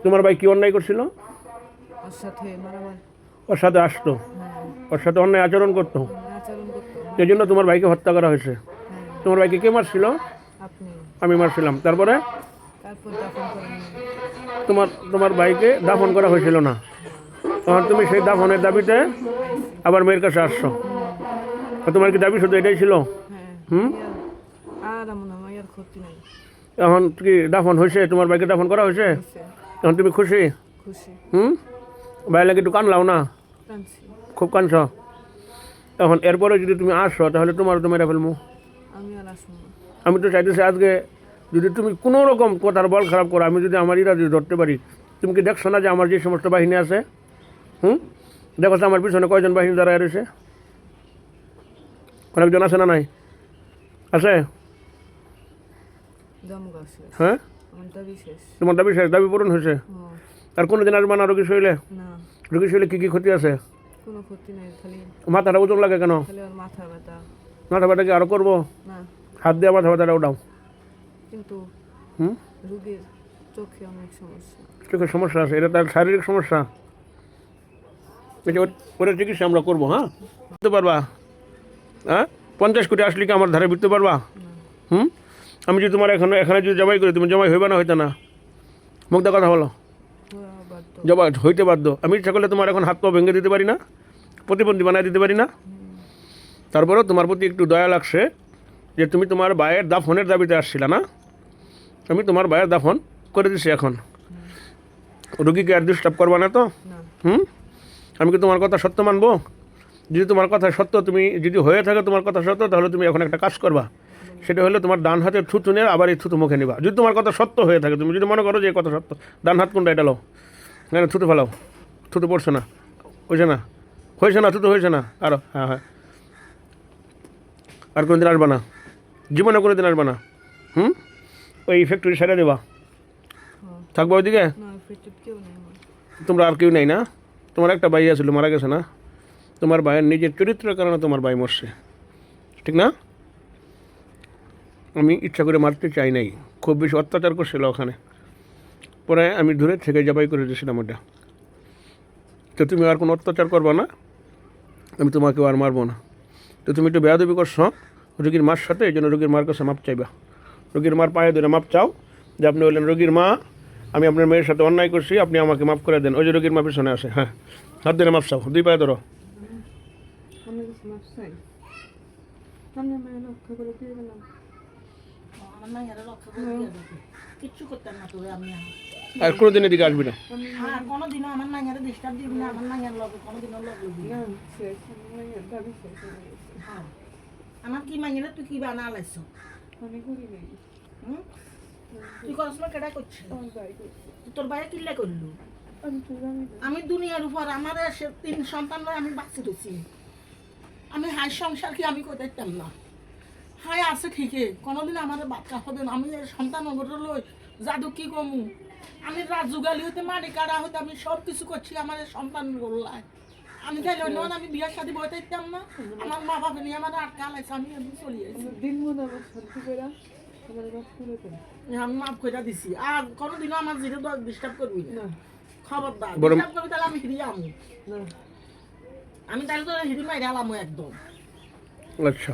তোমার ভাই কি অন্যায় করছিল? ওর সাথে মারামারি। ওর সাথে আসতো, হ্যাঁ, ওর সাথে অন্যায় আচরণ করতো, আচরণ করতো। এই জন্য তোমার ভাইকে হত্যা করা হয়েছে। হ্যাঁ, তোমার ভাইকে কে মারছিল? আপনি। আমি মারছিলাম। তারপরে তারপর দাফন করেন নাই। তোমার তোমার ভাইকে দাফন করা হয়েছিল না, তখন তুমি সেই দাফনের দাবিতে আইসি। আবার মেয়ের কাছে আসছো। আর তোমার কি দাবি শুধু এটাই ছিল? হ্যাঁ, হুম। আর এমন আমার আর ক্ষতি নাই। এখন কি দাফন হয়েছে? তোমার ভাইকে দাফন করা হয়েছে? হয়েছে। এখন তুমি খুশি? খুশি। হুম। ভাই লাগে একটু কানলাও না? কাঁদছি। খুব কানছ। এখন এরপরে যদি তুমি আসো তাহলে তোমারও তো মেরে ফেলবো। আমি আর আসবো না। আমি তো চাইতেছি আজকে যদি তুমি কোনো রকম কথার বল খারাপ করো, আমি যদি আমার ইরা যদি ধরতে পারি, তুমি কি দেখছো না যে আমার যে সমস্ত বাহিনী আছে? হুম। দেখো তো আমার পিছনে কয়জন বাহিনী দাঁড়ায় রয়েছে? অনেকজন আছে না? নাই? আছে? দমগা শেষ। হ্যাঁ। আমার দাবি শেষ। তোমার দাবি শেষ? দাবি পূরণ হয়েছে? ও, আর কোনো দিন আসবে না রোগী শরীরে? না, রোগী শরীরে কী কী ক্ষতি আছে? কোনো ক্ষতি নাই, খালি মাথাটা ওজন লাগে কেন? খালি ওর মাথা ব্যথা। মাথা ব্যথা কি আরও করবো? না, হাত দিয়ে মাথা ব্যথাটা ওঠাও। কিন্তু হুম। রোগীর চোখে অনেক সমস্যা। চোখের সমস্যা আছে, এটা তার শারীরিক সমস্যা। এটা ওটা চিকিৎসা আমরা করবো। হ্যাঁ, বুঝতে পারবা? হ্যাঁ, 50 কোটি আসলে কি আমার ধারে বুঝতে পারবা? না, হুম। আমি যদি তোমার এখানে যদি জবাই করি, তুমি জবাই হইবা না হইতে না? মুগ্ধা কথা বলো। ওরা বাধ্য। জবাই হইতে বাধ্য। আমি ইচ্ছা করলে তোমার এখন হাত পা ভেঙে দিতে পারি না, প্রতিবন্ধী বানাই দিতে পারি না? তারপরেও তোমার প্রতি একটু দয়া লাগছে যে তুমি তোমার ভাইয়ের দাফনের দাবিতে আসছিলে না। আমি তোমার ভাইয়ের দাফন করে দিছি। এখন রুগীকে আর ডিস্টার্ব করবা না তো? না, হুম। আমি কি তোমার কথা সত্য মানবো? যদি তোমার কথা সত্য, তুমি যদি হয়ে থাকে তোমার কথা সত্য, তাহলে তুমি এখন একটা কাজ করবা। সেটা হলো তোমার ডান হাতের থুতু নিয়ে আবার এই থুতু মুখে নিবা। যদি তোমার কথা সত্য হয়ে থাকে, তুমি যদি মনে করো যে এই কথা সত্য, ডান হাত কোনটা এটা লো, না থুতু ফেলাও। থুতু পড়ছে না? হয়েছে না? হয়েছে না? থুতু হয়েছে না? আরও, হ্যাঁ হ্যাঁ। আর কোনো দিন আসবা না, জীবনে কোনো দিন আসবা না। হুম। ওই ফ্যাক্টরি ছেড়ে দেবা, হ্যাঁ। থাকবো ওইদিকে। না, এফেক্টিভ কেউ নেই আমার। তোমরা আর কেউ নেই না? তোমার একটা ভাই আছিল, মারা গেছে না? তোমার ভাইয়ের নিজের চরিত্রের কারণে তোমার ভাই মরছে, ঠিক না? আমি ইচ্ছা করে মারতে চাই নাই, খুব বেশি অত্যাচার করছিল ওখানে, পরে আমি দূরে থেকে জবাই করে দিয়েছিলাম ওটা। তো তুমি আর কোনো অত্যাচার করবা না, আমি তোমাকেও আর মারবো না। তো তুমি একটু বেয়াদবি করছো রোগীর মার সাথে, এই জন্য রোগীর মার কাছে মাপ চাইবা। রোগীর মার পায়ে ধরে মাপ চাও যে আপনি বললেন রোগীর মা, আমি আপনার মেয়ের সাথে অন্যায় করছি, আপনি আমাকে মাফ করে দেন। ওই যে রোগীর মা পিছনে আসে, হ্যাঁ, হাত ধরে মাপ চাও, দুই পায়ে ধরো। আমি কিছু মাপ চাই। আমি আমার রক্ষা করে দিয়ে গেলাম। আমার না এরা রক্ষা করে দিয়ে দেবে কিচ্ছু করতেন না তোরে আমি আর কোনো দিন এদিকে আসবি না। আর কোনোদিনও আমার না এরা ডিস্টার্ব দিবি না আমার না এর লগে কোনোদিনও লগ দিবি না না, শেষ। আমার দাবি শেষ হয়ে গেছে। হ্যাঁ আমার কি মাইনে তুই কি বানা লাইছো আমি করি নাই। হুম তুই করছ না কেডা করছিস আমার ভাই করছে। তোর ভাই কিল্লা করলু আমি তো জানি না। আমি দুনিয়ার উপর আমার 3 সন্তান আমি বাঁচি রয়েছি আমি হাই সংসার কি আমি করতে পারতাম না হাই আছে ঠিকই কোনোদিন আমার বাচ্চা হবে না আমি সন্তান লই জাদু কি কমু আমি রাত যুগালি হতে মারি কাটা হতে আমি সব কিছু করছি আমার সন্তান গোল্লায় আমি তাই জন্য আমি বিয়ের সাথে বইতে পারতাম না আমার মা বাবা নিয়ে আমার আটকা লাইছে আমি এমনি চলে যাচ্ছি আমার দিন মনে আমার শান্তি করে আমার মাফ করে দেন। আমি মাফ করে দিছি আর কোনোদিনও আমার জিরো ডিস্টার্ব করবি না না, খবরদার বরং- ডিস্টার্ব করবি তাহলে আমি হিরিয়ে আমু না। আমি তাহলে তো হিরি মাইরে আলামু একদম আচ্ছা,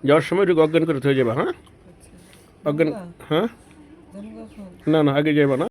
যাওয়ার সময় একটু অজ্ঞান করে হয়ে যাবে। হ্যাঁ, অজ্ঞান। হ্যাঁ, দমগা ফোন। না না, আগে যাইবা না।